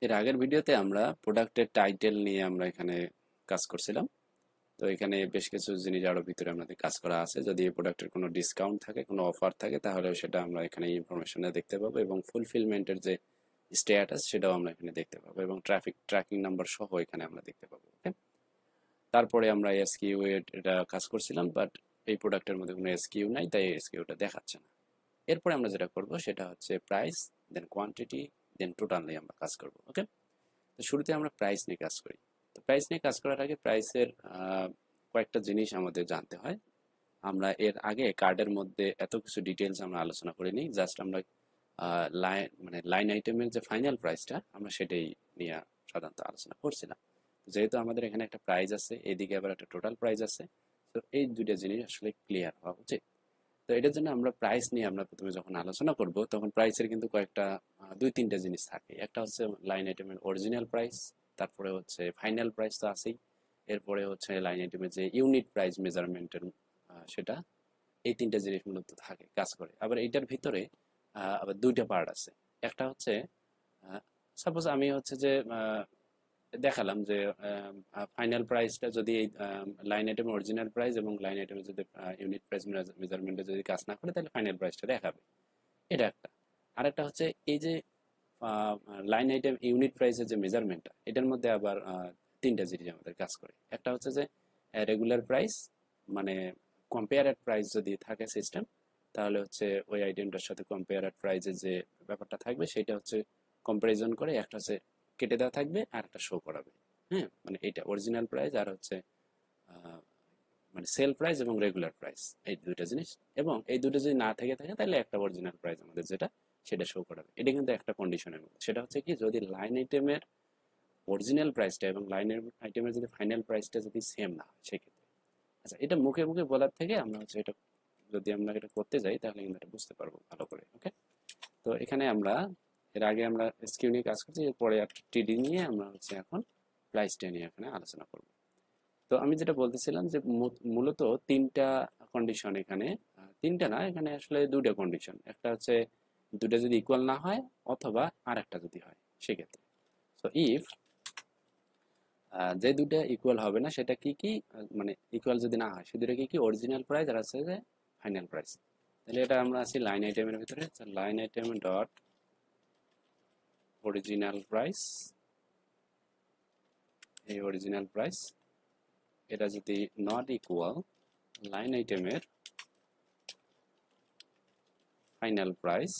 এর আগের ভিডিওতে আমরা প্রোডাক্টের টাইটেল নিয়ে আমরা এখানে কাজ করছিলাম। তো এখানে বেশ কিছু জিনিস আরো ভিতরে আমাদের কাজ করা আছে। যদি এই প্রোডাক্টের কোনো ডিসকাউন্ট থাকে, কোনো অফার থাকে, তাহলে সেটা আমরা এখানে ইনফরমেশনে দেখতে পাবো, এবং ফুলফিলমেন্টের যে স্ট্যাটাস সেটাও আমরা এখানে দেখতে পাবো, এবং ট্রাফিক ট্র্যাকিং নাম্বার সহ এখানে আমরা দেখতে পাবো। ওকে, তারপরে আমরা এসকিউ এটা কাজ করছিলাম, বাট এই প্রোডাক্টের মধ্যে কোনো এসকিউ নাই, তাই এসকিউটা দেখাচ্ছে না। এরপরে আমরা যেটা করব সেটা হচ্ছে প্রাইস, দেন কোয়ান্টিটি, দেন টোটাল নিয়ে আমরা কাজ করব। ওকে, তো শুরুতে আমরা প্রাইস নিয়ে কাজ করি। তো প্রাইস নিয়ে কাজ করার আগে প্রাইসের কয়েকটা জিনিস আমাদের জানতে হয়। আমরা এর আগে কার্ডের মধ্যে এত কিছু ডিটেলস আমরা আলোচনা করিনি, জাস্ট আমরা লাইন আইটেমের যে ফাইনাল প্রাইসটা আমরা সেটাই নিয়ে সাধারণত আলোচনা করছিলাম। যেহেতু আমাদের এখানে একটা প্রাইস আছে, এদিকে আবার একটা টোটাল প্রাইস আছে, তো এই দুইটা জিনিস আসলে ক্লিয়ার হওয়া উচিত। তো এটার জন্য আমরা প্রাইস নিয়ে আমরা প্রথমে যখন আলোচনা করব, তখন প্রাইসের কিন্তু কয়েকটা দুই তিনটা জিনিস থাকে। একটা হচ্ছে লাইন আইটেমের অরিজিনাল প্রাইস, তারপরে হচ্ছে ফাইনাল প্রাইস তো আছেই, এরপরে হচ্ছে লাইন আইটেমের যে ইউনিট প্রাইস মেজারমেন্টের সেটা। এই তিনটা জিনিস মূলত থাকে, কাজ করে। আবার এইটার ভিতরে আবার দুইটা পার্ট আছে। একটা হচ্ছে সাপোজ আমি হচ্ছে যে দেখালাম যে ফাইনাল প্রাইসটা যদি এই লাইন আইটেম অরিজিনাল প্রাইস এবং লাইন আইটেমের যদি ইউনিট প্রাইস মেজারমেন্টে যদি কাজ না করে, তাহলে ফাইনাল প্রাইসটা দেখাবে। এটা একটা। আরেকটা হচ্ছে এই যে লাইন আইটেম ইউনিট প্রাইসের যে মেজারমেন্টটা, এটার মধ্যে আবার তিনটা জিনিস আমাদের কাজ করে। একটা হচ্ছে যে রেগুলার প্রাইস, মানে কম্পেয়ারেড প্রাইস যদি থাকে সিস্টেম, তাহলে হচ্ছে ওই আইটেমটার সাথে কম্পেয়ারেড প্রাইসের যে ব্যাপারটা থাকবে সেটা হচ্ছে কম্পারিজন করে একটা হচ্ছে কেটে দেওয়া থাকবে আর একটা শো করাবে। হ্যাঁ, মানে এইটা অরিজিনাল প্রাইস, আর হচ্ছে আহ, মানে সেল প্রাইস এবং রেগুলার প্রাইস, এই দুইটা জিনিস। এবং এই দুটো যদি না থেকে থাকে, তাহলে একটা অরিজিনাল প্রাইস আমাদের যেটা, সেটা শো করাবে। এটা কিন্তু একটা কন্ডিশনের মধ্যে। সেটা হচ্ছে কি, যদি লাইন আইটেমের অরিজিনাল প্রাইসটা এবং লাইনের আইটেমের যদি ফাইনাল প্রাইসটা যদি সেম না হয় সেক্ষেত্রে। আচ্ছা, এটা মুখে মুখে বলার থেকে আমরা হচ্ছে এটা, যদি আমরা এটা করতে যাই তাহলে কিন্তু এটা বুঝতে পারবো ভালো করে। ওকে, তো এখানে আমরা এর আগে আমরা এসকিউ নিয়ে কাজ করছি, এরপরে একটা টিডি নিয়ে আমরা হচ্ছে এখন প্রাইসটা নিয়ে এখানে আলোচনা করব। তো আমি যেটা বলতেছিলাম যে মূলত তিনটা কন্ডিশন এখানে, তিনটা না, এখানে আসলে দুইটা কন্ডিশন। একটা হচ্ছে দুটো যদি ইকুয়াল না হয়, অথবা আর একটা যদি হয় সেক্ষেত্রে। তো ইফ যে দুটো ইকুয়াল হবে না সেটা কি কি, মানে ইকুয়াল যদি না হয় সে দুটো কি কি, অরিজিনাল প্রাইস আর আছে যে ফাইনাল প্রাইস। তাহলে এটা আমরা আছি লাইন আইটেমের ভিতরে, line item dot original price. এই অরিজিনাল প্রাইস এটা যদি নট ইকুয়াল লাইন আইটেমের ফাইনাল প্রাইস,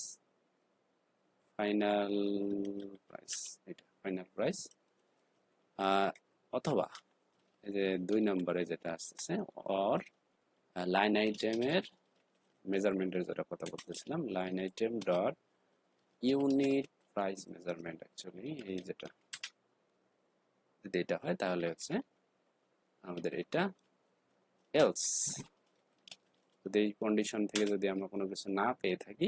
ফাইনাল প্রাইস, এটা ফাইনাল প্রাইস, অথবা এই যে দুই নম্বরে যেটা আসতেছে, অর লাইন আইটেমের মেজারমেন্টের যেটা কথা বলতেছিলাম, line item dot unit price measurement, actually এই যেটা, যদি এটা হয় তাহলে হচ্ছে আমাদের এটা এলস। যদি এই কন্ডিশন থেকে যদি আমরা কোনো কিছু না পেয়ে থাকি,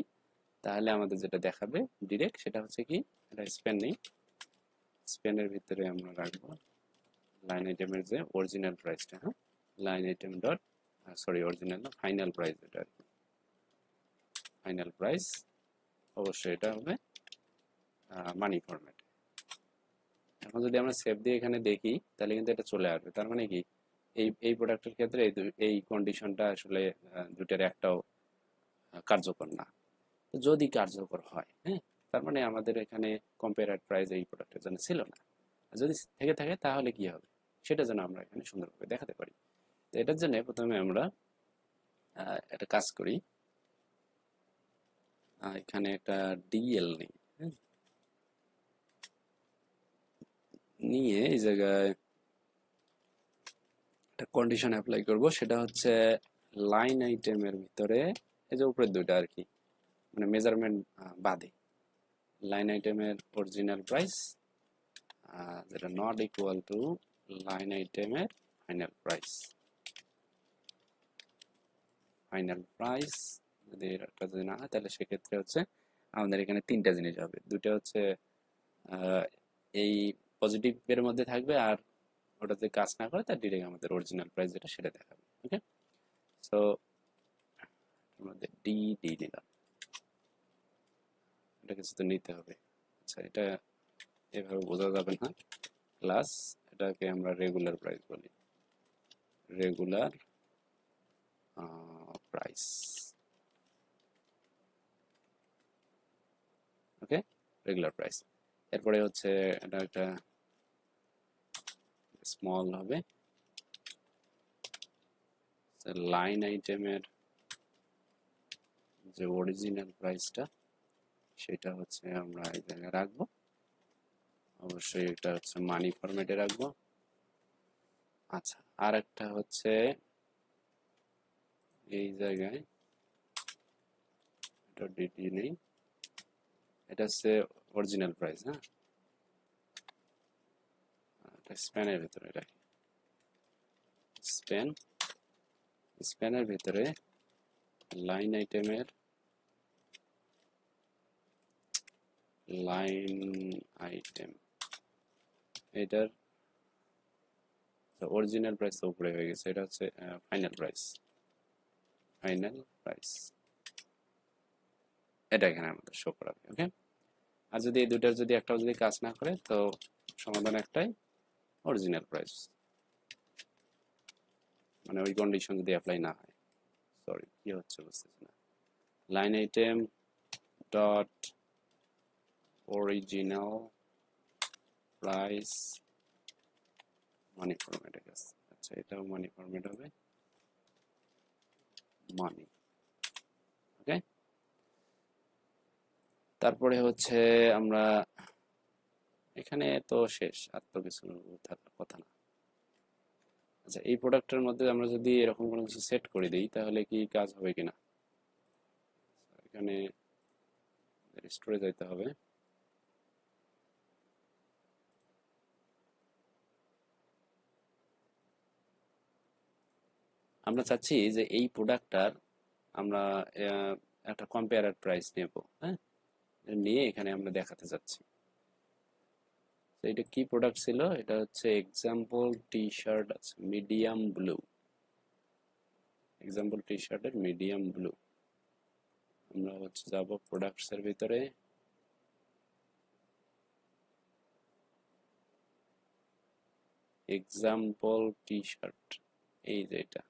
তাহলে আমাদের যেটা দেখাবে ডিরেক্ট সেটা হচ্ছে কি, এটা স্প্যান নেই, স্প্যানের ভিতরে আমরা রাখবো লাইন আইটেমের যে অরিজিনাল প্রাইসটা। হ্যাঁ, line item dot, sorry original না, ফাইনাল প্রাইস, এটা ফাইনাল প্রাইস। অবশ্যই এটা হবে মানি ফরম্যাট। এখন যদি আমরা সেভ দিয়ে এখানে দেখি, তাহলে কিন্তু এটা চলে আসবে। তার মানে কি, এই এই প্রোডাক্টের ক্ষেত্রে এই কন্ডিশনটা আসলে দুটার একটাও কার্যকর না। যদি কার্যকর হয়, হ্যাঁ, তার মানে আমাদের এখানে কম্পেয়ার প্রাইস এই প্রোডাক্টের জন্য ছিল না। আর যদি থেকে থাকে তাহলে কি হবে, সেটা যেন আমরা এখানে সুন্দরভাবে দেখাতে পারি। তো এটার জন্য প্রথমে আমরা একটা কাজ করি, এখানে একটা ডিএল নিই। হ্যাঁ, নিয়ে এই জায়গায় একটা কন্ডিশন অ্যাপ্লাই করব। সেটা হচ্ছে লাইন আইটেমের ভিতরে এই যে উপরের দুইটা আর কি, মানে মেজারমেন্ট বাদে লাইন আইটেমের অরিজিনাল প্রাইস, যেটা নট ইকুয়াল টু লাইন আইটেমের ফাইনাল প্রাইস। ফাইনাল প্রাইস যদি এটা যদি না হয়, তাহলে সেক্ষেত্রে হচ্ছে আমাদের এখানে তিনটা জিনিস হবে। দুটো হচ্ছে আহ, এই পজিটিভের মধ্যে থাকবে, আর ওটা যদি কাজ না করে তার ডিরেক্ট আমাদের অরিজিনাল প্রাইস যেটা সেটা দেখাবে। ওকে, সো আমাদের ডি ডি নিলাম, এটা কিছু তো নিতে হবে। আচ্ছা, এটা এভাবে বোঝা যাবে না, প্লাস এটাকে আমরা রেগুলার প্রাইস বলি, রেগুলার প্রাইস। ওকে, রেগুলার প্রাইস। এরপরে হচ্ছে এটা একটা স্মল হবে, লাইন আইটেমের যে অরিজিনাল প্রাইসটা সেটা হচ্ছে আমরা এই জায়গায় রাখবো, অবশ্যই এটা হচ্ছে মানি ফরম্যাটে রাখবো। আচ্ছা, আর একটা হচ্ছে এই জায়গায় এটা ডিটি নেই, এটা হচ্ছে অরিজিনাল প্রাইস। হ্যাঁ, এটা স্প্যানের ভিতরে রাখি, স্প্যান, স্প্যানের ভিতরে লাইন আইটেমের লাইন আইটেম, এটার অরিজিনাল প্রাইস উপরে হয়ে গেছে, এটা হচ্ছে ফাইনাল প্রাইস, ফাইনাল প্রাইস এটা এখানে আমাদের শো করাবে। ওকে, আর যদি এই দুটার যদি একটাও যদি কাজ না করে তো সমাধান একটাই, অরিজিনাল প্রাইস, মানে ওই কন্ডিশন যদি অ্যাপ্লাই না হয়। সরি, কি হচ্ছে বুঝতেছি না। Line item dot original price money ফরম্যাটে গেছে। আচ্ছা, এটাও মানি ফরম্যাট হবে, মানি। ওকে, তারপরে হচ্ছে আমরা এখানে তো শেষ, আর তো কিছু থাকার কথা না। আচ্ছা, এই প্রোডাক্টের মধ্যে আমরা যদি এরকম কোনো কিছু সেট করে দিই তাহলে কি কাজ হবে কিনা। এখানে স্টোরে যাইতে হবে, আমরা চাচ্ছি যে এই প্রোডাক্টটার আমরা একটা কম্পেয়ার প্রাইস নেব। হ্যাঁ, নিয়ে এখানে আমরা দেখাতে চাচ্ছি। তো এটা কি প্রোডাক্ট ছিল, এটা হচ্ছে এক্সাম্পল টি শার্ট আছে মিডিয়াম ব্লু, এক্সাম্পল টি শার্টের মিডিয়াম ব্লু। আমরা হচ্ছে যাব প্রোডাক্টস এর ভিতরে, এক্সাম্পল টি শার্ট, এই যে এটা।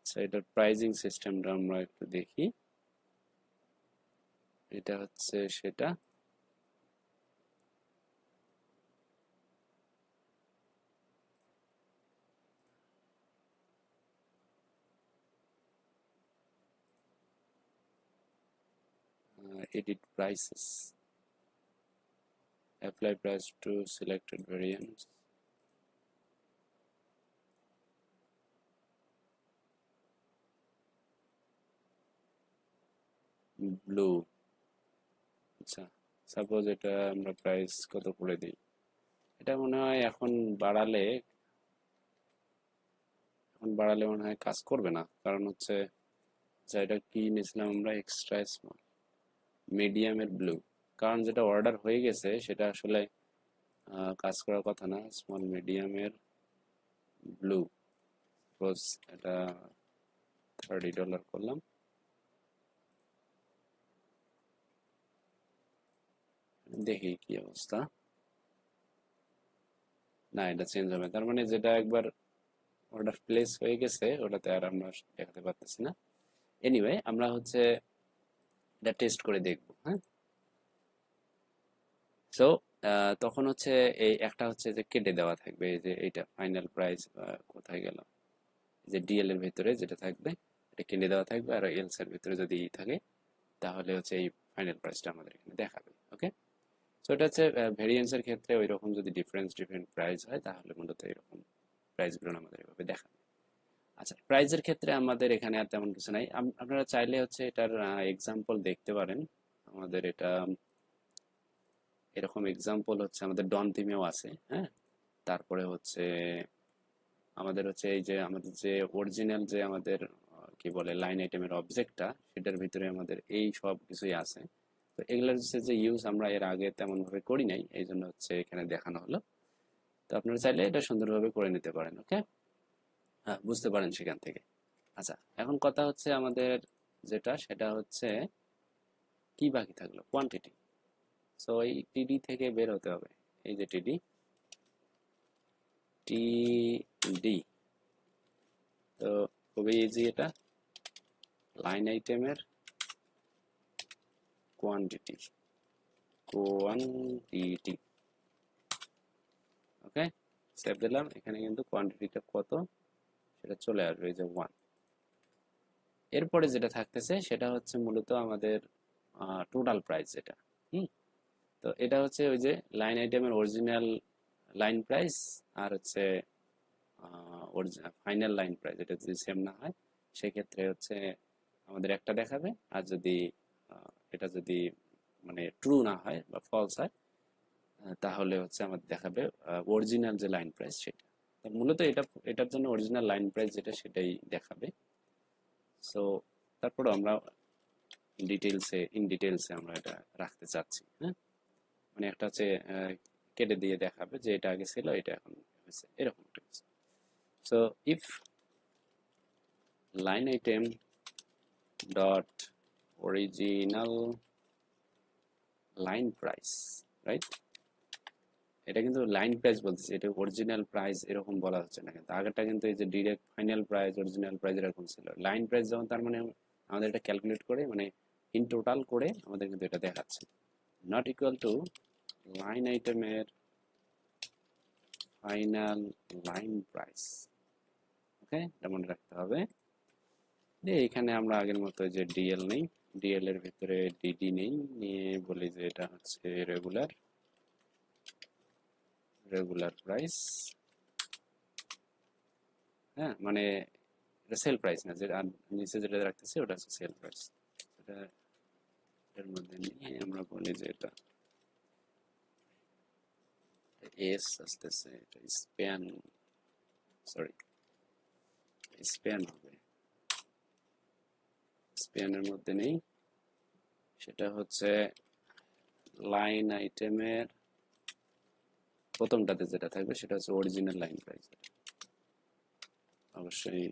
আচ্ছা, এটার প্রাইজিং সিস্টেমটা আমরা একটু দেখি। এটা হচ্ছে সেটা, edit prices, apply price to selected variants, blue. আচ্ছা, সাপোজ এটা আমরা প্রাইস কত করে দিই, এটা মনে হয় এখন বাড়ালে মনে হয় কাজ করবে না, কারণ হচ্ছে আচ্ছা, এটা কি নিয়েছিলাম আমরা, এক্সট্রা স্মল মিডিয়ামের ব্লু, কারণ যেটা অর্ডার হয়ে গেছে সেটা আসলে কাজ করার কথা না। স্মল মিডিয়ামের ব্লু, সাপোজ এটা $30 করলাম, দেখি কি অবস্থা। না, এটা চেঞ্জ হবে, তার মানে যেটা একবার অর্ডার প্লেস হয়ে গেছে ওটাতে আর আমরা দেখাতে পারতেছি না। এনিওয়ে, আমরা হচ্ছে এটা টেস্ট করে দেখবো। হ্যাঁ, সো তখন হচ্ছে এই একটা হচ্ছে যে কেটে দেওয়া থাকবে, এই যে এইটা ফাইনাল প্রাইস কোথায় গেল, যে ডিএল এর ভিতরে যেটা থাকবে এটা কেটে দেওয়া থাকবে, আর এলস এর ভিতরে যদি থাকে তাহলে হচ্ছে এই ফাইনাল প্রাইসটা আমাদের এখানে দেখাবে। ওকে, সো এটা হচ্ছে ভেরিয়েন্স এর ক্ষেত্রে ওই রকম যদি ডিফারেন্ট প্রাইস হয় তাহলে মূলত এরকম প্রাইসগুলো আমাদের এভাবে দেখাবে। আচ্ছা, প্রাইজের ক্ষেত্রে আমাদের এখানে আর তেমন কিছু নাই, আপনারা চাইলে হচ্ছে এটার এক্সাম্পল দেখতে পারেন। আমাদের এটা এরকম এক্সাম্পল হচ্ছে আমাদের ডন থিমেও আছে। হ্যাঁ, তারপরে হচ্ছে আমাদের হচ্ছে এই যে আমাদের যে অরিজিনাল যে আমাদের কি বলে লাইন আইটেমের অবজেক্টটা, সেটার ভিতরে আমাদের এই সব কিছুই আছে। তো এগুলোর হচ্ছে যে ইউজ আমরা এর আগে তেমন ভাবে করি নাই, এই জন্য হচ্ছে এখানে দেখানো হলো। তো আপনারা চাইলে এটা সুন্দরভাবে করে নিতে পারেন। ওকে, হ্যাঁ, বুঝতে পারেন সেখান থেকে। আচ্ছা, এখন কথা হচ্ছে আমাদের যেটা সেটা হচ্ছে কি বাকি থাকলো, কোয়ান্টিটি। সো এই টিডি থেকে বের হতে হবে, এই যে টিডি, টিডি। তো খুবই ইজি, এটা লাইন আইটেমের কোয়ান্টিটি, কোয়ান্টিটি। ওকে, সেভ দিলাম। এখানে কিন্তু কোয়ান্টিটিটা কত সেটা চলে আসবে, এই যে 1। এরপরে যেটা থাকতেছে সেটা হচ্ছে মূলত আমাদের টোটাল প্রাইস যেটা। হুম তো এটা হচ্ছে ওই যে লাইন আইটেমের অরিজিনাল লাইন প্রাইস, আর হচ্ছে ফাইনাল লাইন প্রাইস, এটা যদি সেম না হয় সেক্ষেত্রে হচ্ছে আমাদের একটা দেখাবে। আর যদি এটা যদি মানে ট্রু না হয় বা ফলস হয়, তাহলে হচ্ছে আমাদের দেখাবে অরিজিনাল যে লাইন প্রাইস সেটা। তো মূলত এটার জন্য অরিজিনাল লাইন প্রাইস যেটা সেটাই দেখাবে। সো তারপরে আমরা ইন ডিটেলসে আমরা এটা রাখতে চাচ্ছি। হ্যাঁ, মানে একটা হচ্ছে কেটে দিয়ে দেখাবে যে এটা আগে ছিল, এটা এখন হয়েছে, এরকম একটা কিছু। So if line item dot original line price, right? এটা কিন্তু লাইন প্রাইস বলতেছে, এটা অরিজিনাল প্রাইস এরকম বলা হচ্ছে না, কিন্তু আগেরটা কিন্তু এই যে direct final price original price এরকম ছিল। লাইন প্রাইস যেমন, তার মানে আমাদের এটা ক্যালকুলেট করে মানে ইন টোটাল করে আমাদের কিন্তু এটা দেখাচ্ছে, নট ইকুয়াল টু লাইন আইটেমের ফাইনাল লাইন প্রাইস। ওকে, এটা মনে রাখতে হবে। দিয়ে এখানে আমরা আগের মতো যে ডিএল নেই, ডিএল এর ভিতরে ডিডি নেই, নিয়ে বলি যে এটা হচ্ছে রেগুলার প্রাইস। হ্যাঁ, মানে এটা সেল প্রাইস না, যে নিচে যেটা রাখতেছি ওটা হচ্ছে সেল প্রাইস। এটা এর মধ্যে নিয়ে আমরা বলি যে এটা এস আসতেছে, এটা স্প্যান, সরি স্প্যান হবে, স্প্যানের মধ্যে নেই, সেটা হচ্ছে লাইন আইটেমের প্রথমটাতে যেটা থাকবে সেটা হচ্ছে অরিজিনাল লাইন প্রাইস। অবশ্যই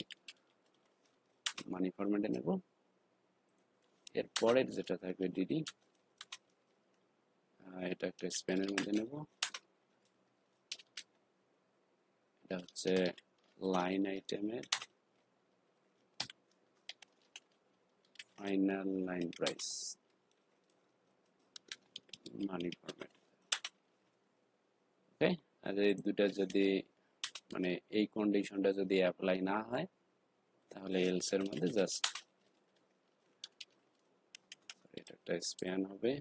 মানি ফরম্যাটে নেব। এরপরের যেটা থাকবে ডিডি, এটা একটা স্প্যানের মধ্যে নেব। এটা হচ্ছে লাইন আইটেমের ফাইনাল লাইন প্রাইস, মানি ফরম্যাট। ওকে, আর এই দুটা যদি মানে এই কন্ডিশনটা যদি অ্যাপ্লাই না হয়, তাহলে এলস এর মধ্যে জাস্ট এটা একটা স্প্যান হবে।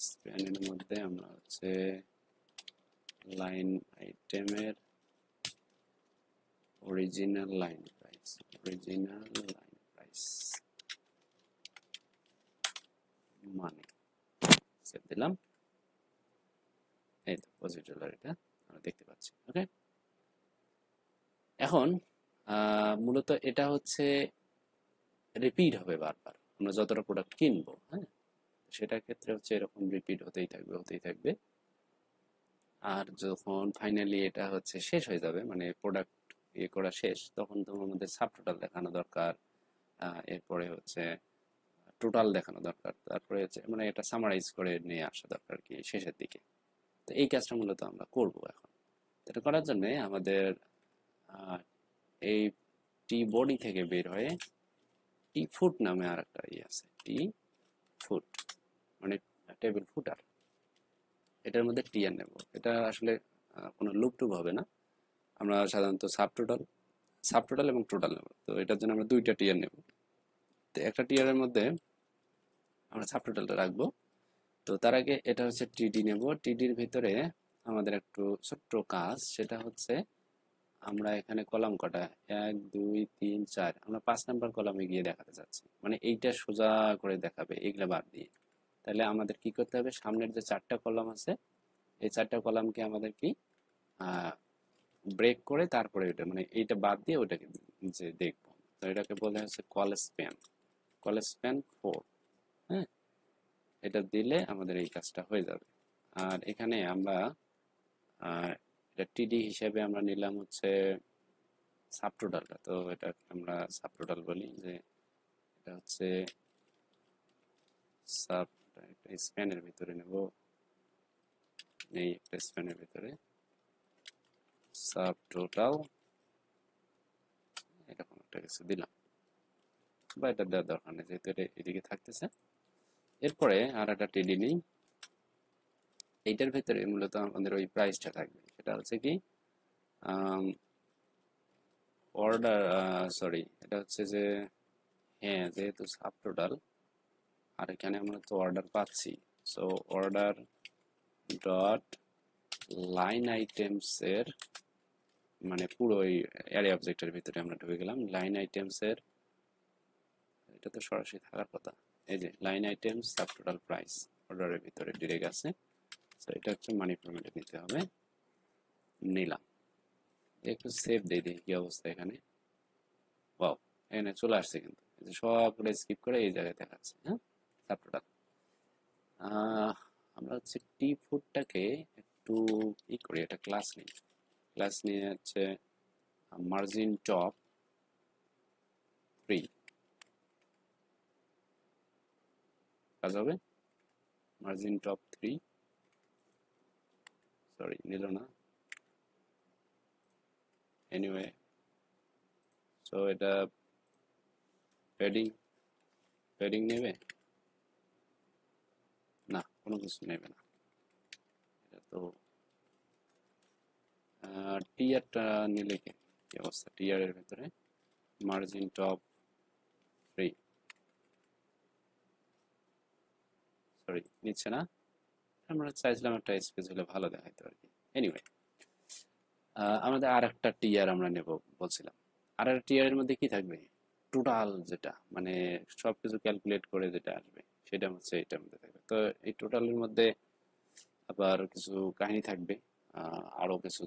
স্প্যানের মধ্যে আমরা হচ্ছে লাইন আইটেমের original line price, original line price মানে সেভ দিলাম। এই তো পজিটিভ এটা আমরা দেখতে পাচ্ছি। ওকে, এখন মূলত এটা হচ্ছে রিপিট হবে বারবার আমরা যতটা প্রোডাক্ট কিনবো। হ্যাঁ, সেটার ক্ষেত্রে হচ্ছে এরকম রিপিট হতেই থাকবে। আর যখন ফাইনালি এটা হচ্ছে শেষ হয়ে যাবে, মানে প্রোডাক্ট ইয়ে করা শেষ, তখন তো আমাদের সাব টোটাল দেখানো দরকার। এরপরে হচ্ছে টোটাল দেখানো দরকার, তারপরে হচ্ছে মানে এটা সামারাইজ করে নিয়ে আসা দরকার কি শেষের দিকে। তো এই কাজটা মূলত আমরা করব এখন। এটা করার জন্য আমাদের এই টি বডি থেকে বের হয়ে টি ফুট নামে আর একটা ইয়ে আছে, টি ফুট মানে টেবিল ফুটার, এটার মধ্যে টিআর নেব। এটা আসলে কোনো লুপ টুপ হবে না, আমরা সাধারণত সাব টোটাল এবং টোটাল নেব। তো এটার জন্য আমরা দুইটা টিয়ার নেব। তো একটা টিয়ারের মধ্যে আমরা সাব টোটালটা রাখবো। তো তার আগে এটা হচ্ছে টিডি নেব। টিডির ভিতরে আমাদের একটু ছোট্ট কাজ, সেটা হচ্ছে আমরা এখানে কলাম কটা, 1 2 3 4, আমরা 5 নাম্বার কলামে গিয়ে দেখাতে চাচ্ছি, মানে এইটা সোজা করে দেখাবে এগুলা বাদ দিয়ে। তাহলে আমাদের কি করতে হবে, সামনের যে 4টা কলাম আছে এই 4টা কলামকে আমাদের কি ব্রেক করে তারপরে ওইটা মানে এইটা বাদ দিয়ে ওইটাকে যে দেখবো। তো এটাকে বলে হচ্ছে কল স্প্যান 4। হ্যাঁ, এটা দিলে আমাদের এই কাজটা হয়ে যাবে। আর এখানে আমরা এটা টিডি হিসেবে আমরা নিলাম হচ্ছে সাবটোটালটা, তো এটা আমরা সাবটোটাল বলি যে এটা হচ্ছে সাব, একটা স্প্যানের ভিতরে নেব, এই একটা স্প্যানের ভিতরে সাবটোটাল এরকম একটা কিছু দিলাম, বা এটা দেওয়ার দরকার নেই যেহেতু এটা এদিকে থাকতেছে। এরপরে আর একটা টিডি নিই, এইটার ভিতরে মূলত আমাদের ওই প্রাইসটা থাকবে, সেটা হচ্ছে কি অর্ডার, সরি এটা হচ্ছে যে, হ্যাঁ যেহেতু সাব টোটাল আর এখানে আমরা তো অর্ডার পাচ্ছি, so order dot line items এর, মানে পুরো ওই অ্যারে অবজেক্টের ভিতরে আমরা ঢুকে গেলাম। লাইন আইটেমস এর, এটা তো সরাসরি থাকার কথা, এই যে line items sub total price অর্ডারের ভিতরে ডিরেক্ট আছে, সো এটা হচ্ছে মানি ফরম্যাটে দিতে হবে। নিলাম, একটু সেভ দিয়ে দিই কি অবস্থা এখানে। ওয়াও, এখানে চলে আসছে কিন্তু এই যে সবগুলো স্কিপ করে এই জায়গায় দেখাচ্ছে। হ্যাঁ, সাবটোটাল। আমরা হচ্ছে টি ফুডটাকে একটু ই করি, একটা ক্লাস নিই, ক্লাস নিয়ে হচ্ছে মার্জিন টপ 3 কাজ হবে। মার্জিন টপ 3, সরি নিল না, এনিওয়ে, সো এটা প্যাডিং, প্যাডিং নেবে না, কোনো কিছু নেবে না, এটা তো টিয়ারটা নিলে কি অবস্থা, টিয়ারের ভেতরে মার্জিন টপ 3, সরি নিচ্ছে না, আমরা চাইছিলাম একটা স্পেস হলে ভালো দেখাইতো আর কি। এনিওয়ে, আমাদের আর একটা টিয়ার আমরা নেব বলছিলাম, আর একটা টিয়ারের মধ্যে কি থাকবে, টোটাল যেটা মানে সবকিছু ক্যালকুলেট করে যেটা আসবে সেটা হচ্ছে এটার মধ্যে থাকবে। তো এই টোটালের মধ্যে আবার কিছু কাহিনী থাকবে, আরো কিছু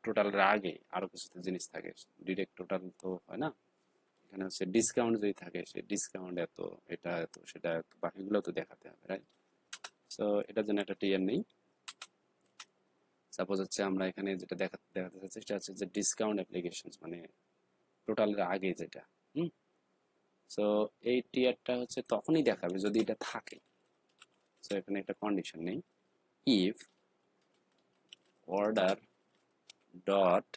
টোটালের আগে আরো কিছু তো জিনিস থাকে, ডিরেক্ট টোটাল তো হয় না, এখানে হচ্ছে ডিসকাউন্ট যদি থাকে সেই ডিসকাউন্ট এত, এটা এত, সেটা এত, বাকিগুলো তো দেখাতে হবে, রাইট? সো এটার জন্য একটা টিয়ার নেই। সাপোজ হচ্ছে আমরা এখানে যেটা দেখাতে চাচ্ছি সেটা হচ্ছে যে ডিসকাউন্ট অ্যাপ্লিকেশন, মানে টোটালের আগে যেটা। হুম, সো এই টিয়ারটা হচ্ছে তখনই দেখাবে যদি এটা থাকে। সো এখানে একটা কন্ডিশন নেই, ইফ অর্ডার ডট,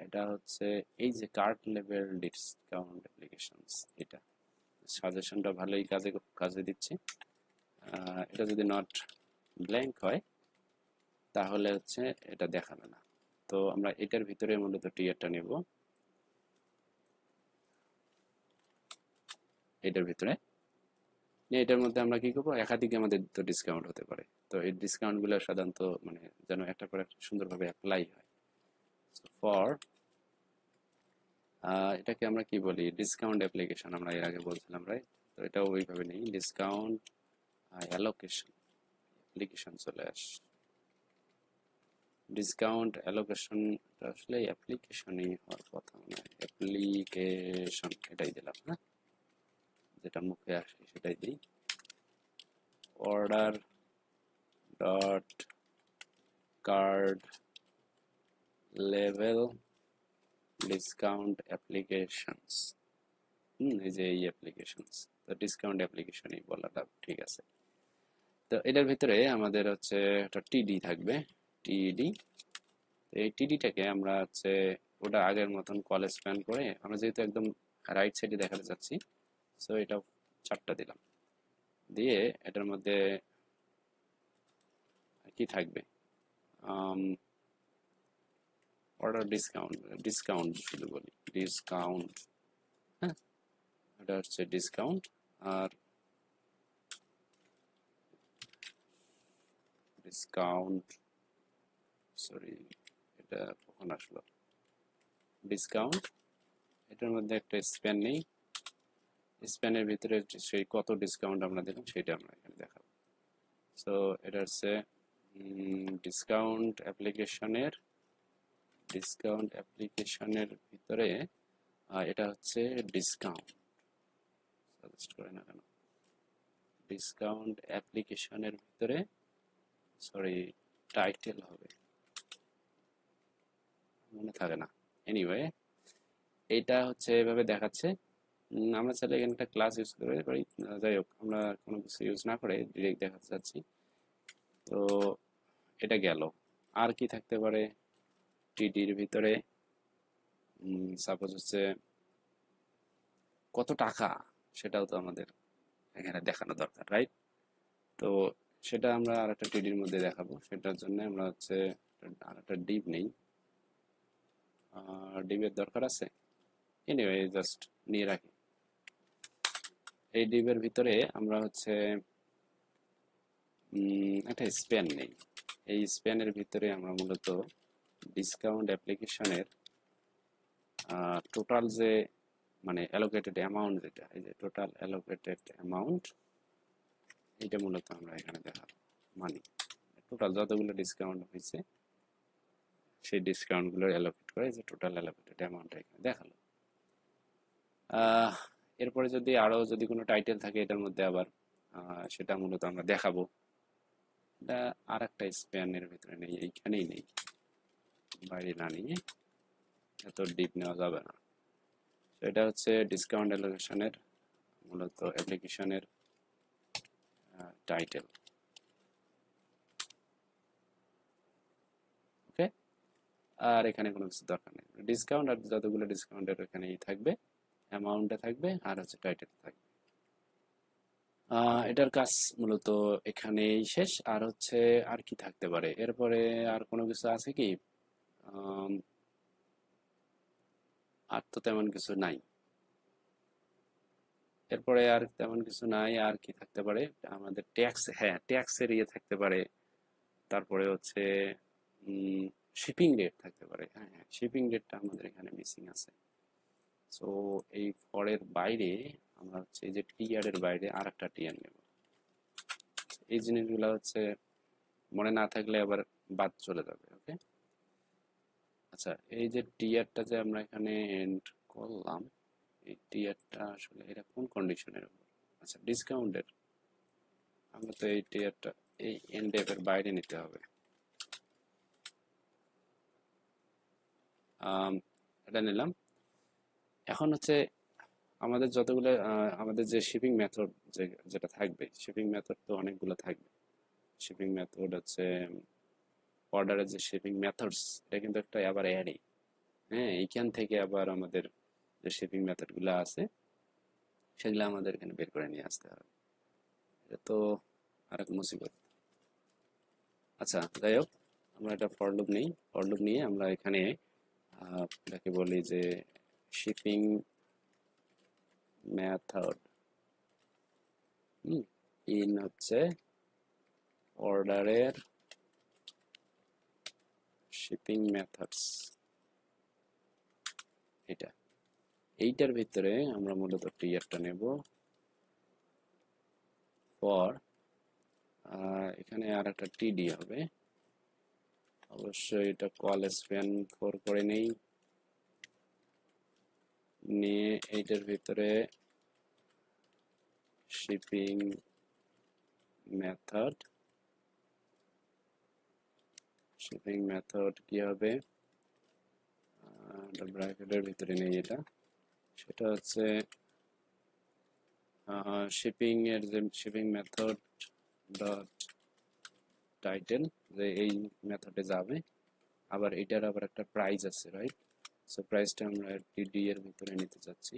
এটা হচ্ছে এই যে কার্ট লেভেল ডিসকাউন্ট অ্যাপ্লিকেশনস, এটা সাজেশনটা ভালোই কাজে কাজে দিচ্ছে। এটা যদি নট ব্ল্যাঙ্ক হয় তাহলে হচ্ছে এটা দেখাবে না। তো আমরা এটার ভিতরে মূলত টিয়ারটা নেব, এটার ভিতরে নিয়ে এটার মধ্যে আমরা কি করবো, একাধিক আমাদের তো ডিসকাউন্ট হতে পারে, তো এই ডিসকাউন্ট গুলো সাধারণত মানে যেন একটা করে সুন্দরভাবে অ্যাপ্লাই হয়। ফর এটাকে আমরা কি বলি, ডিসকাউন্ট অ্যাপ্লিকেশন আমরা এর আগে বলছিলাম, রাইট? তো এটাও ওইভাবে নেই, ডিসকাউন্ট অ্যালোকেশন অ্যাপ্লিকেশন চলে আস, ডিসকাউন্ট অ্যালোকেশন, আসলে অ্যাপ্লিকেশনই হওয়ার কথা, মানে অ্যাপ্লিকেশন এটাই দিলাম, হ্যাঁ যেটা মুখে আসে সেটাই দিই। Order dot card level discount applications, এই যে এই অ্যাপ্লিকেশনস, তো ডিসকাউন্ট অ্যাপ্লিকেশনই বলাটা ঠিক আছে। তো এটার ভিতরে আমাদের হচ্ছে একটা টিডি থাকবে, টিডি। এই টিডিটাকে আমরা হচ্ছে ওটা আগের মতন কল স্প্যান করে, আমরা যেহেতু একদম রাইট সাইডে দেখাতে চাচ্ছি, সো এটা 4টা দিলাম, দিয়ে এটার মধ্যে কি থাকবে, অর্ডার ডিসকাউন্ট, ডিসকাউন্ট শুধু বলি ডিসকাউন্ট, হ্যাঁ এটা হচ্ছে ডিসকাউন্ট। আর ডিসকাউন্ট, সরি এটা কখন আসলো, ডিসকাউন্ট, এটার মধ্যে একটা স্প্যান নেই, স্প্যানের ভিতরে সেই কত ডিসকাউন্ট আমরা দিলাম সেটা আমরা এখানে দেখাবো। সো এটা হচ্ছে ডিসকাউন্ট অ্যাপ্লিকেশনের, ডিসকাউন্ট অ্যাপ্লিকেশনের ভিতরে এটা হচ্ছে ডিসকাউন্ট, সাজেস্ট করে না কেন, ডিসকাউন্ট অ্যাপ্লিকেশনের ভিতরে, সরি টাইটেল হবে, মনে থাকে না। এনিওয়ে, এইটা হচ্ছে এভাবে দেখাচ্ছে। আমরা চাইলে এখানে একটা ক্লাস ইউজ করতে পারি। যাই হোক, আমরা কোনো কিছু ইউজ না করে ডিরেক্ট দেখাতে চাচ্ছি। তো এটা গেল। আর কি থাকতে পারে টিডির ভিতরে? সাপোজ হচ্ছে কত টাকা, সেটাও তো আমাদের এখানে দেখানো দরকার, রাইট? তো সেটা আমরা আর একটা টিডির মধ্যে দেখাবো। সেটার জন্য আমরা হচ্ছে আর একটা ডিভ নেই। ডিভের দরকার আছে, এনিওয়ে জাস্ট নিয়ে রাখি। এই ডিভের ভিতরে আমরা হচ্ছে একটা স্প্যান নেই। এই স্প্যানের ভিতরে আমরা মূলত ডিসকাউন্ট অ্যাপ্লিকেশনের টোটাল যে মানে অ্যালোকেটেড অ্যামাউন্ট, যেটা এই যে টোটাল অ্যালোকেটেড অ্যামাউন্ট, এটা মূলত আমরা এখানে দেখাবো। মানি টোটাল যতগুলো ডিসকাউন্ট হয়েছে সেই ডিসকাউন্টগুলো অ্যালোকেট করে যে টোটাল অ্যালোকেটেড অ্যামাউন্টটা এখানে দেখালো। আহ, এরপরে যদি আরো যদি কোনো টাইটেল থাকে এটার মধ্যে আবার সেটা মূলত আমরা দেখাবো। এটা আর একটা স্প্যানের ভিতরে নেই, এইখানেই নেই, বাইরে না নিয়ে এত ডিপ নেওয়া যাবে না। তো এটা হচ্ছে ডিসকাউন্ট অ্যালোকেশনের মূলত অ্যাপ্লিকেশনের টাইটেল। ওকে, আর এখানে কোনো কিছু দরকার নেই। ডিসকাউন্ট আর যতগুলো ডিসকাউন্টের এখানেই থাকবে, অ্যামাউন্টে থাকবে, আর হচ্ছে টাইটেল থাকবে। এটার কাজ মূলত এখানেই শেষ। আর হচ্ছে আর কি থাকতে পারে এরপরে? আর কোনো কিছু আছে কি? আম, আর তো তেমন কিছু নাই। এরপরে আর তেমন কিছু নাই। আর কি থাকতে পারে আমাদের? ট্যাক্স, হ্যাঁ ট্যাক্সের ইয়ে থাকতে পারে। তারপরে হচ্ছে শিপিং রেট থাকতে পারে। হ্যাঁ হ্যাঁ, শিপিং রেটটা আমাদের এখানে মিসিং আছে। সো এই ফরের বাইরে আমরা হচ্ছে এই যে টিআর এর বাইরে আর একটা টিআর নেব। এই জিনিসগুলো হচ্ছে মনে না থাকলে আবার বাদ চলে যাবে। ওকে, আচ্ছা, এই যে টিআরটা যে আমরা এখানে এন্ড করলাম, এই টিআরটা আসলে এটা কোন কন্ডিশনের উপর? আচ্ছা, ডিসকাউন্টের। আমরা তো এই টিআরটা এই এন্ড এর বাইরে নিতে হবে। এটা নিলাম। এখন হচ্ছে আমাদের যতগুলো আমাদের যে শিপিং মেথড যেটা থাকবে, শিপিং মেথড তো অনেকগুলো থাকবে। শিপিং মেথড হচ্ছে অর্ডারের যে শিপিং মেথডস, এটা কিন্তু একটা আবার অ্যারে। হ্যাঁ, এইখান থেকে আবার আমাদের যে শিপিং মেথডগুলো আছে সেগুলো আমাদের এখানে বের করে নিয়ে আসতে হবে। এটা তো আরেক মুসিবত। আচ্ছা, যাই হোক, আমরা এটা ফর লুপ নেই। ফর লুপ নিয়ে আমরা এখানে এটাকে বলি যে শিপিং মেথড ইন হচ্ছে অর্ডারের শিপিং মেথডস। এটা এইটার ভিতরে আমরা মূলত টিআরটা নেব ফর, এখানে আর একটা টিডি হবে। অবশ্যই এটা কল স্প্যান ফর করে নেই, নিয়ে এইটার ভিতরে শিপিং মেথড, শিপিং মেথড কি হবে? ব্র্যাকেটের ভিতরে নেই এটা, সেটা হচ্ছে শিপিং এর যে শিপিং মেথড ডট টাইটেল, যে এই মেথডে যাবে। আবার এটার আবার একটা প্রাইস আছে, রাইট? সো প্রাইসটা আমরা টিডি এর ভিতরে নিতে চাচ্ছি।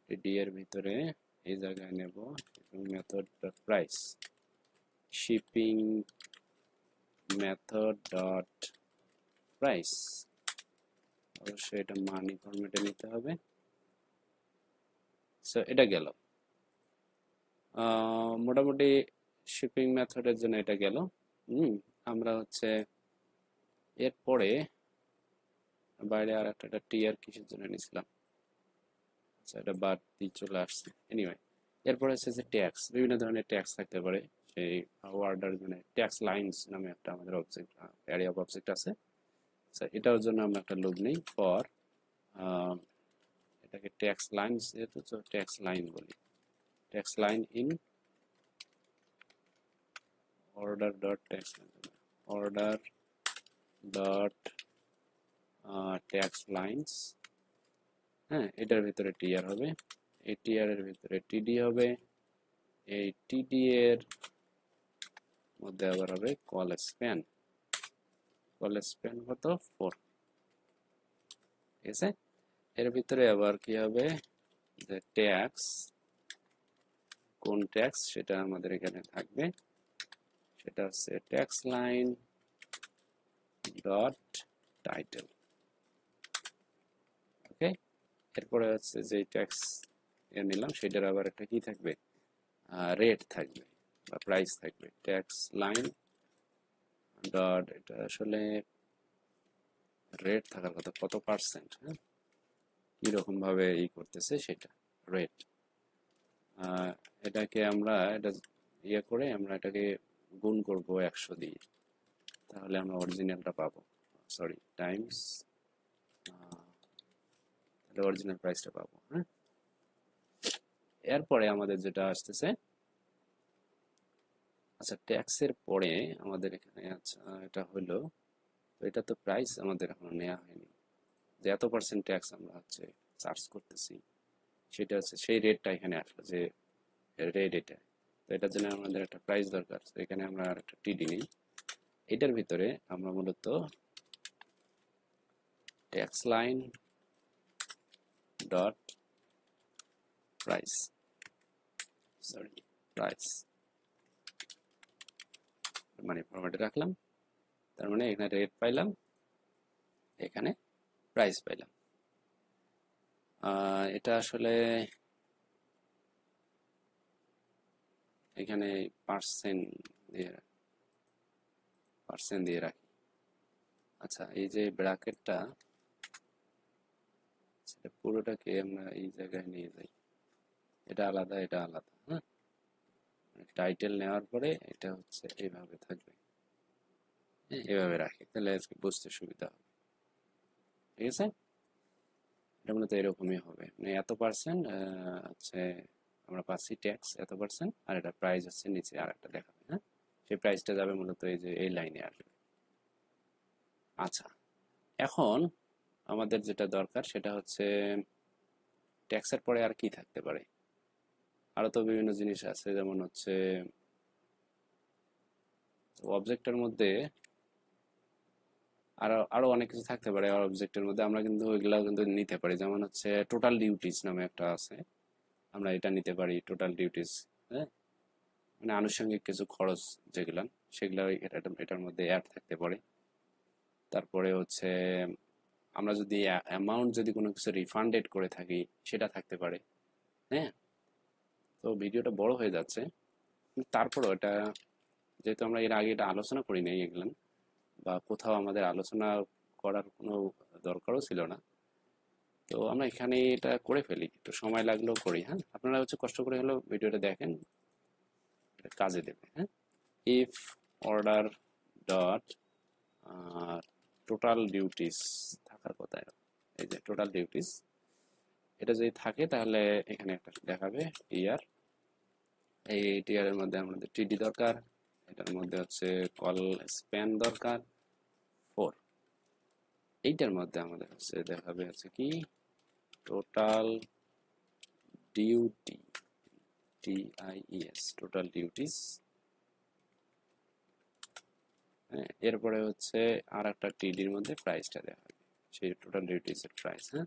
টিডি এর ভিতরে এই জায়গায় নেব shipping method dot price, shipping method dot price. অবশ্যই এটা মানি ফরম্যাটে নিতে হবে। সো এটা গেল। মোটামুটি শিপিং মেথডের জন্য এটা গেল। আমরা হচ্ছে এরপরে বাইরে আর একটা টিআর কিসের জন্য নিয়েছিলাম? আচ্ছা, এটা বাদ দিয়ে চলে আসছে। এনিওয়ে, এরপরে হচ্ছে যে ট্যাক্স, বিভিন্ন ধরনের ট্যাক্স থাকতে পারে। সেই ওয়ার্ডার মানে ট্যাক্স লাইনস নামে একটা আমাদের অবজেক্ট, এরিয়া অফ অবজেক্ট আছে। আচ্ছা, এটার জন্য আমরা একটা লুপ নেই ফর, এটাকে ট্যাক্স লাইনস যেহেতু, তো ট্যাক্স লাইন বলি। Tax line in order dot tax, order dot tax lines, হ্যাঁ, এটার ভিতরে টিআর হবে, এই টিআর এর ভিতরে টিডি হবে, এই টিডি এর মধ্যে আবার হবে কল স্প্যান কত 4, ঠিক আছে। এর ভিতরে আবার কি হবে, যে ট্যাক্স, কোন ট্যাক্স সেটা আমাদের এখানে থাকবে, সেটা হচ্ছে ট্যাক্স লাইন ডট টাইটেল, ওকে। এরপরে হচ্ছে যে ট্যাক্স এ নিলাম সেটার আবার একটা কি থাকবে, রেট থাকবে বা প্রাইস থাকবে, ট্যাক্স লাইন ডট, এটা আসলে রেট থাকার কথা, কত পার্সেন্ট, হ্যাঁ, কিরকম ভাবে করতেছে সেটা রেট। এটাকে আমরা এটা ইয়ে করে আমরা এটাকে গুণ করব 100 দিয়ে, তাহলে আমরা অরিজিনালটা পাবো, সরি টাইমস, তাহলে অরিজিনাল প্রাইসটা পাবো, হ্যাঁ। এরপরে আমাদের যেটা আসতেছে, আচ্ছা ট্যাক্সের পরে আমাদের এখানে, আচ্ছা এটা হলো, তো এটা তো প্রাইস আমাদের এখনো নেওয়া হয়নি, যে এত পার্সেন্ট ট্যাক্স আমরা হচ্ছে চার্জ করতেছি, সেটা হচ্ছে সেই রেটটা এখানে আসলো, যে রেট এটা, তো এটার জন্য আমাদের একটা প্রাইস দরকার, তো এখানে আমরা আর একটা টিডি নিই, এটার ভিতরে আমরা মূলত tax line dot price, sorry price, মানে ফরম্যাটে রাখলাম, তার মানে এখানে রেট পাইলাম, এখানে প্রাইস পাইলাম। এটা আসলে এখানে পার্সেন্ট দিয়ে রাখি। আচ্ছা এই যে ব্র্যাকেটটা, সেটা পুরোটাকে আমরা এই জায়গায় নিয়ে যাই, এটা আলাদা এটা আলাদা, হ্যাঁ, টাইটেল নেওয়ার পরে এটা হচ্ছে এইভাবে থাকবে, হ্যাঁ, এভাবে রাখি, তাহলে আজকে বুঝতে সুবিধা হবে, ঠিক আছে। এটা মূলত এরকমই হবে, মানে এত পার্সেন্ট হচ্ছে আমরা পাচ্ছি ট্যাক্স এত পার্সেন্ট, আর এটা প্রাইস হচ্ছে নিচে আর একটা দেখাবে, হ্যাঁ, সেই প্রাইসটা যাবে মূলত এই যে এই লাইনে আসবে। আচ্ছা এখন আমাদের যেটা দরকার সেটা হচ্ছে ট্যাক্সের পরে আর কি থাকতে পারে, আরো তো বিভিন্ন জিনিস আছে, যেমন হচ্ছে অবজেক্টের মধ্যে আরো আরো অনেক কিছু থাকতে পারে, আর অবজেক্টের মধ্যে আমরা কিন্তু ওইগুলা কিন্তু নিতে পারি, যেমন হচ্ছে টোটাল ডিউটিস নামে একটা আছে, আমরা এটা নিতে পারি টোটাল ডিউটিস, হ্যাঁ, মানে আনুষঙ্গিক কিছু খরচ যেগুলা, সেগুলা এটার মধ্যে অ্যাড থাকতে পারে। তারপরে হচ্ছে আমরা যদি অ্যামাউন্ট যদি কোনো কিছু রিফান্ডেড করে থাকি সেটা থাকতে পারে, হ্যাঁ। তো ভিডিওটা বড় হয়ে যাচ্ছে, কিন্তু তারপরও এটা, যেহেতু আমরা এর আগে এটা আলোচনা করি নাই এগুলো, বা কোথাও আমাদের আলোচনা করার কোনো দরকারও ছিল না, তো আমরা এখানে এটা করে ফেলি, একটু সময় লাগলেও করি, হ্যাঁ, আপনারা হচ্ছে কষ্ট করে হলেও ভিডিওটা দেখেন, এটা কাজে দেবে, হ্যাঁ। If order dot total duties থাকার কথা, এই যে টোটাল ডিউটিস, এটা যদি থাকে তাহলে এখানে একটা দেখাবে টিআর, এই টিআর এর মধ্যে আমাদের টিডি দরকার, এটার মধ্যে হচ্ছে কল স্প্যান দরকার 4, এইটার মধ্যে আমাদের হচ্ছে দেখাবে হচ্ছে কি টোটাল ডিউটি, টিআইইএস, টোটাল ডিউটিস, এরপরে হচ্ছে আর একটা টিডির মধ্যে প্রাইসটা দেখাবে, সেই টোটাল ডিউটিস এর প্রাইস, হ্যাঁ,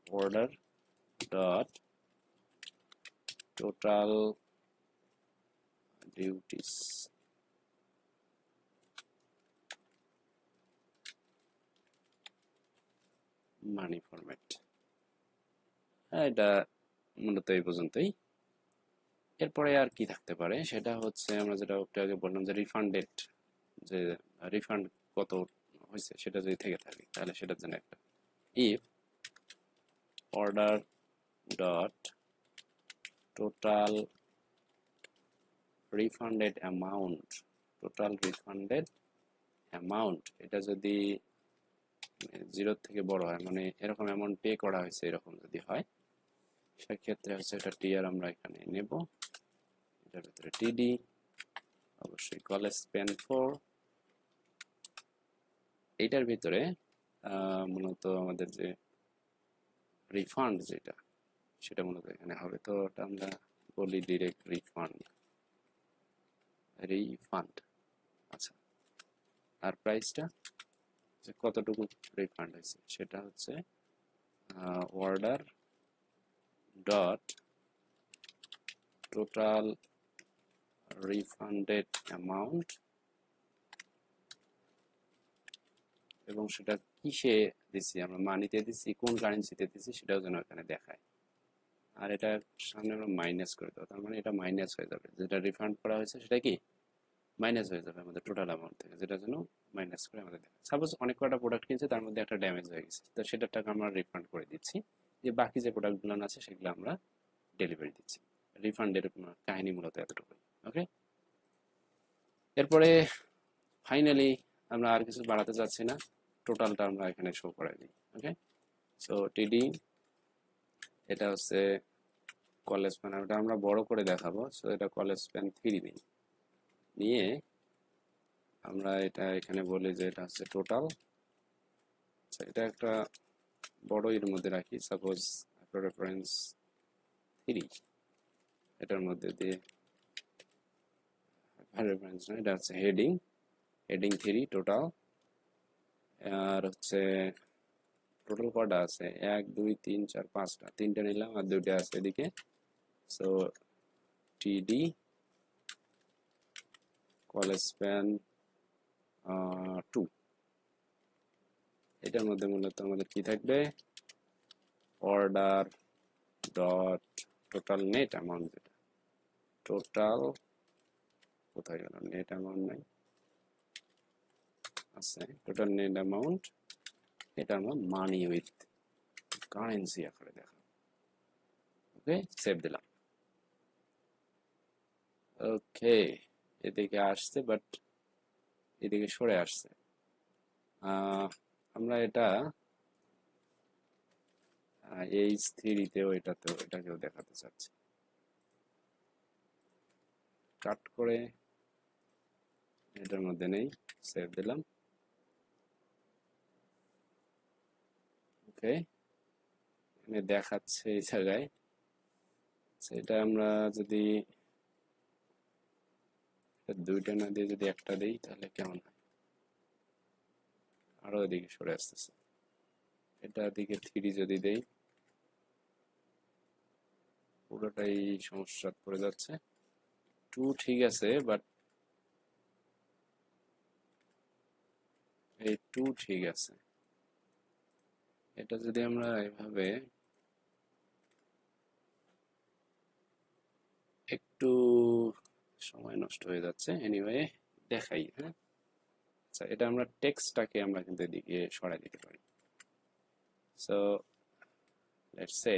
অর্ডার ডট টোটাল ডিউটিস, মানি ফরম্যাট, এটা মূলত এই পর্যন্তই। এরপরে আর কি থাকতে পারে সেটা হচ্ছে আমরা যেটা একটু আগে বললাম, যে রিফান্ডেড, যে রিফান্ড কত হয়েছে সেটা যদি থেকে থাকে তাহলে সেটার জন্য একটা if order dot total refunded amount, total refunded amount, এটা যদি 0 থেকে বড় হয়, মানে এরকম অ্যামাউন্ট পে করা হয়েছে এরকম যদি হয়, সেক্ষেত্রে হচ্ছে এটা টিআর আমরা এখানে নেব, এটার ভিতরে টিডি, অবশ্যই কল স্প্যান 4, এইটার ভিতরে মূলত আমাদের যে রিফান্ড যেটা সেটা মূলত এখানে হবে। তো ওটা আমরা বলি ডিরেক্ট রিফান্ড। রিফান্ড, আচ্ছা। আর প্রাইসটা যে কতটুকু রিফান্ড হয়েছে সেটা হচ্ছে order dot total refunded amount, এবং সেটা কিসে দিচ্ছি আমরা, মানিতে দিচ্ছি, কোন কারেন্সিতে দিচ্ছি সেটাও যেন এখানে দেখায়। আর এটা সামনে আমরা মাইনাস করে দেবো, তার মানে এটা মাইনাস হয়ে যাবে, যেটা রিফান্ড করা হয়েছে সেটা কি মাইনাস হয়ে যাবে আমাদের টোটাল অ্যামাউন্ট থেকে, যেটা যেন মাইনাস করে আমাদের দেখায়। সাপোজ অনেক কটা প্রোডাক্ট কিনছে, তার মধ্যে একটা ড্যামেজ হয়ে গেছে, তো সেটার টাকা আমরা রিফান্ড করে দিচ্ছি, যে বাকি যে প্রোডাক্টগুলো আছে সেগুলো আমরা ডেলিভারি দিচ্ছি। রিফান্ডের কাহিনী মূলত এতটুকুই। ওকে, এরপরে ফাইনালি আমরা আর কিছু বাড়াতে চাচ্ছি না, টোটালটা আমরা এখানে শো করে দিই। ওকে, সো টিডি, এটা হচ্ছে কলেজ প্যান, ওটা আমরা বড় করে দেখাবো, সো এটা কলেজ প্যান 3 নিই, নিয়ে আমরা এটা এখানে বলি যে এটা হচ্ছে টোটাল। আচ্ছা, এটা একটা বড় এর মধ্যে রাখি, সাপোজ রেফারেন্স 3, এটার মধ্যে দিয়ে রেফারেন্স না, এটা হচ্ছে হেডিং, হেডিং 3 টোটাল। আর হচ্ছে টোটাল কটা আছে, 1 2 3 4 5টা, 3টে নিলাম আর 2টা আছে এদিকে। সো টিডি কলেজ প্যান 2, এটার মধ্যে মূলত আমাদের কি থাকবে, order dot total net amount, যেটা টোটাল, কোথায় গেল নেট অ্যামাউন্ট, নাই আছে টোটাল নেট অ্যামাউন্ট, এটা আমরা মানি উইথ কারেন্সি আকারে দেখাবো। ওকে, সেভ দিলাম। ওকে, এদিকে আসছে বাট এদিকে সরে আসছে। আমরা এটা এইচ থ্রিতেও এটাকেও দেখাতে চাচ্ছি, কাট করে এটার মধ্যে নেই, সেভ দিলাম। ওকে, এখানে দেখাচ্ছে এই জায়গায়, সেটা আমরা যদি দুইটা না দিয়ে যদি একটা দিই তাহলে কেমন হয়, আরো এদিকে সরে আসতেছে। এটা দিকে 3 যদি দেই পুরোটাই সমস্যা পড়ে যাচ্ছে। 2 ঠিক আছে, বাট এই 2 ঠিক আছে, এটা যদি আমরা এভাবে একটু সময় নষ্ট হয়ে যাচ্ছে, এনিওয়ে দেখাই। হ্যাঁ, আচ্ছা, এটা আমরা টেক্সটটাকে আমরা কিন্তু এদিকে সরাই দিতে পারি। So let's say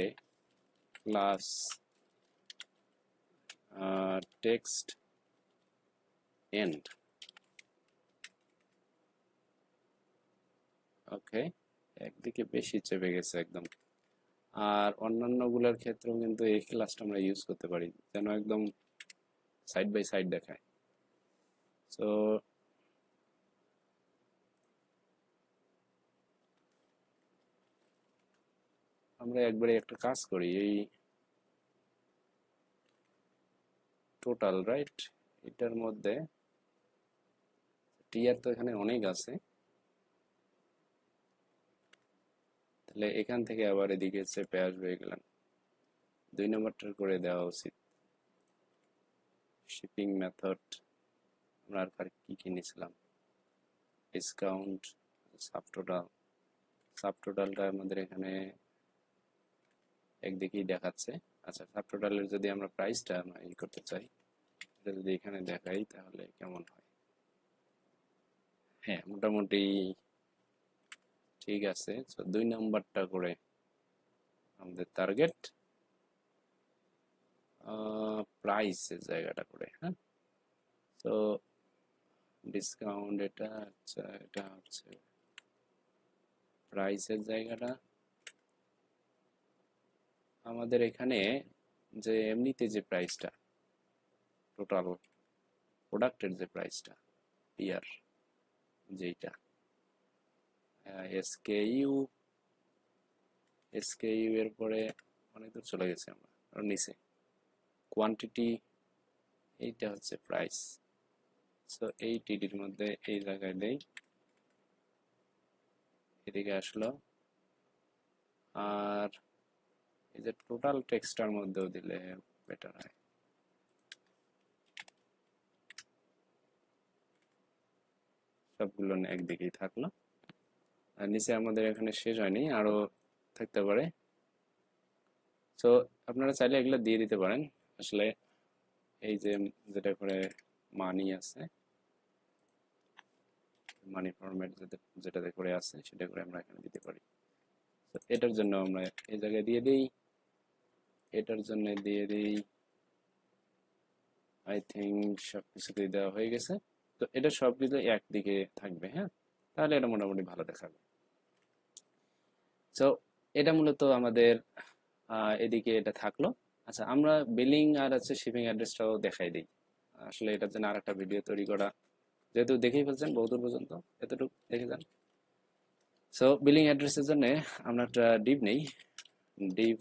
class text end. Okay, একদিকে বেশি চেপে গেছে একদম। আর অন্যান্য গুলার ক্ষেত্রেও কিন্তু এই ক্লাসটা আমরা ইউজ করতে পারি, যেন একদম সাইড বাই সাইড দেখায়। সো আমরা একবারে একটা কাজ করি, এই টোটাল রাইট, এটার মধ্যে টিআর তো এখানে অনেক আছে, তাহলে এখান থেকে আবার এদিকে চেপে আসবে এগুলা, 2 নম্বরটার করে দেওয়া উচিত। শিপিং মেথড আমরা আর কি কি নিয়েছিলাম, ডিসকাউন্ট, সাবটোটাল, সাবটোটালটা আমাদের এখানে একদিকেই দেখাচ্ছে। আচ্ছা, সাবটোটালের যদি আমরা প্রাইসটা ই করতে চাই, এটা যদি এখানে দেখাই তাহলে কেমন হয়। হ্যাঁ, মোটামুটি ঠিক আছে। তো 2 নাম্বারটা করে আমাদের টার্গেট, প্রাইসের জায়গাটা করে। হ্যাঁ, তো ডিসকাউন্ট, এটা আচ্ছা, এটা হচ্ছে প্রাইসের জায়গাটা আমাদের এখানে, যে এমনিতে যে প্রাইসটা, টোটাল প্রোডাক্টের যে প্রাইসটা, ইয়ার যেইটা, SKU এর পরে অনেক দূর চলে গেছে আমরা, আর নিচে কোয়ান্টিটি, এইটা হচ্ছে প্রাইস। সো এই টিডির মধ্যে এই জায়গায় দেই, এদিকে আসলো, আর এই যে টোটাল টেক্সটার মধ্যেও দিলে বেটার হয়। সবগুলো একদিকেই থাকলো, আর নিচে আমাদের এখানে শেষ হয়নি, আরো থাকতে পারে। সো আপনারা চাইলে এগুলো দিয়ে দিতে পারেন। আসলে এই যে যেটা করে মানি আছে, মানি ফরম্যাট যেটাতে করে আছে সেটা করে আমরা এখানে দিতে পারি। তো এটার জন্য আমরা এই জায়গায় দিয়ে দিই, এটার জন্য দিয়ে দিই। আই থিঙ্ক সবকিছুতেই দেওয়া হয়ে গেছে। তো এটা সবকিছু একদিকে থাকবে, হ্যাঁ, তাহলে এটা মোটামুটি ভালো দেখাবে। সো এটা মূলত আমাদের এদিকে এটা থাকলো। আচ্ছা, আমরা বিলিং আর হচ্ছে শিপিং অ্যাড্রেসটাও দেখাই দিই। আসলে এটার জন্য আর একটা ভিডিও তৈরি করা, যেহেতু দেখেই ফেলছেন বহুদূর পর্যন্ত, এতটুকু দেখে যান। সো বিলিং অ্যাড্রেসের জন্য আমরা একটা ডিভ নেই, ডিভ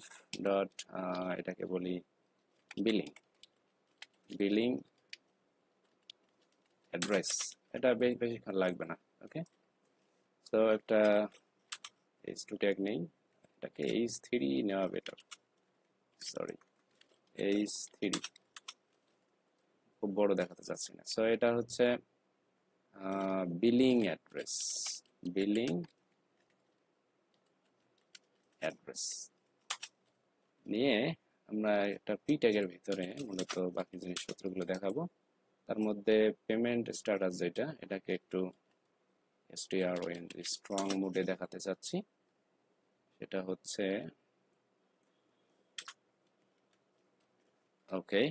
ডট, এটাকে বলি বিলিং, বিলিং অ্যাড্রেস। এটা বেশিক্ষণ লাগবে না। ওকে, তো একটা h2 ট্যাগ নেই, এটাকে h3 নেওয়া বেটার, সরি h3, খুব বড় দেখাতে চাচ্ছি না। সো এটা হচ্ছে বিলিং অ্যাড্রেস, বিলিং অ্যাড্রেস নিয়ে আমরা একটা পি ট্যাগের ভিতরে মূলত বাকি জিনিসপত্রগুলো দেখাবো। তার মধ্যে পেমেন্ট স্ট্যাটাস যেটা, এটাকে একটু strong স্ট্রং মোডে দেখাতে চাচ্ছি। সেটা হচ্ছে ওকে,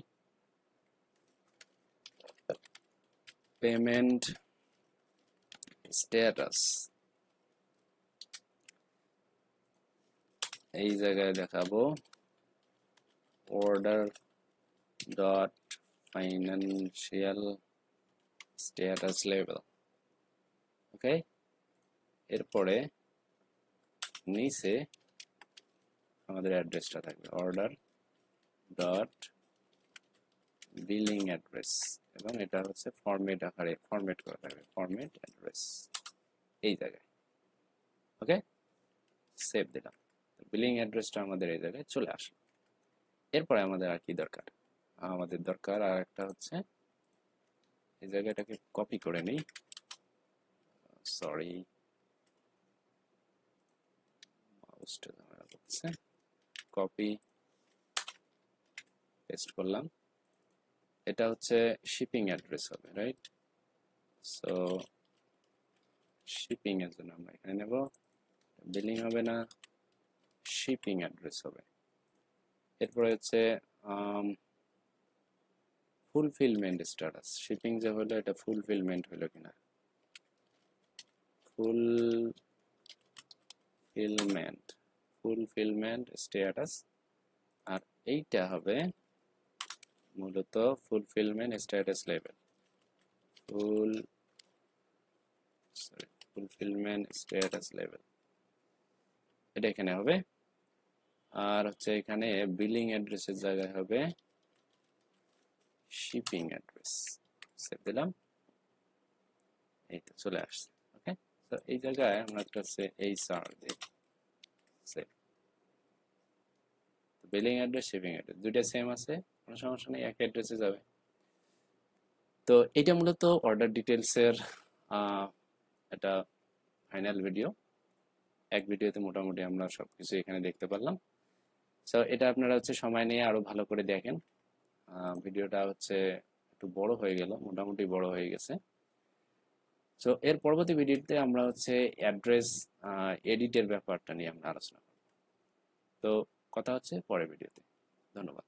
পেমেন্ট স্ট্যাটাস এই জায়গায় দেখাবো order dot financial status level. Okay, এরপরে নিচে আমাদের অ্যাড্রেসটা থাকবে অর্ডার ডট বিলিং অ্যাড্রেস, এবং এটা হচ্ছে ফরম্যাট আকারে ফরম্যাট করা থাকবে, ফরম্যাট অ্যাড্রেস এই জায়গায়। ওকে, সেভ দিলাম। বিলিং অ্যাড্রেসটা আমাদের এই জায়গায় চলে আসলো। এরপরে আমাদের আর কি দরকার, আমাদের দরকার আর একটা হচ্ছে এই জায়গাটাকে কপি করে নিই, সরি মাউসটা ঝামেলা করছে, কপি পেস্ট করলাম। এটা হচ্ছে শিপিং অ্যাড্রেস হবে, রাইট? সো শিপিং এর জন্য আমরা এখানে নেব, বিলিং হবে না, শিপিং অ্যাড্রেস হবে। এরপরে হচ্ছে ফুলফিলমেন্ট স্ট্যাটাস, শিপিং যে হলো এটা ফুলফিলমেন্ট হলো কিনা, ফুলফিলমেন্ট, ফুলফিলমেন্ট স্ট্যাটাস। আর এইটা হবে মূলত fulfilment status level, fulfilment status level, এটা এখানে হবে। আর হচ্ছে এখানে বিলিং অ্যাড্রেসের জায়গায় হবে শিপিং অ্যাড্রেস, সেভ দিলাম। এই তো চলে আসছে। ওকে, তো এই জায়গায় আমরা একটা হচ্ছে HR দিই, save. Billing address shipping address দুইটা সেম আছে, কোনো সমস্যা নেই, এক অ্যাড্রেসে যাবে। তো এটা মূলত অর্ডার ডিটেলসের একটা ফাইনাল ভিডিও। এক ভিডিওতে মোটামুটি আমরা সবকিছু এখানে দেখতে পারলাম। সো এটা আপনারা হচ্ছে সময় নিয়ে আরো ভালো করে দেখেন। ভিডিওটা হচ্ছে একটু বড় হয়ে গেল, মোটামুটি বড় হয়ে গেছে। সো এর পরবর্তী ভিডিওতে আমরা হচ্ছে অ্যাড্রেস এডিটের ব্যাপারটা নিয়ে আমরা আলোচনা করব। তো কথা হচ্ছে পরের ভিডিওতে। ধন্যবাদ।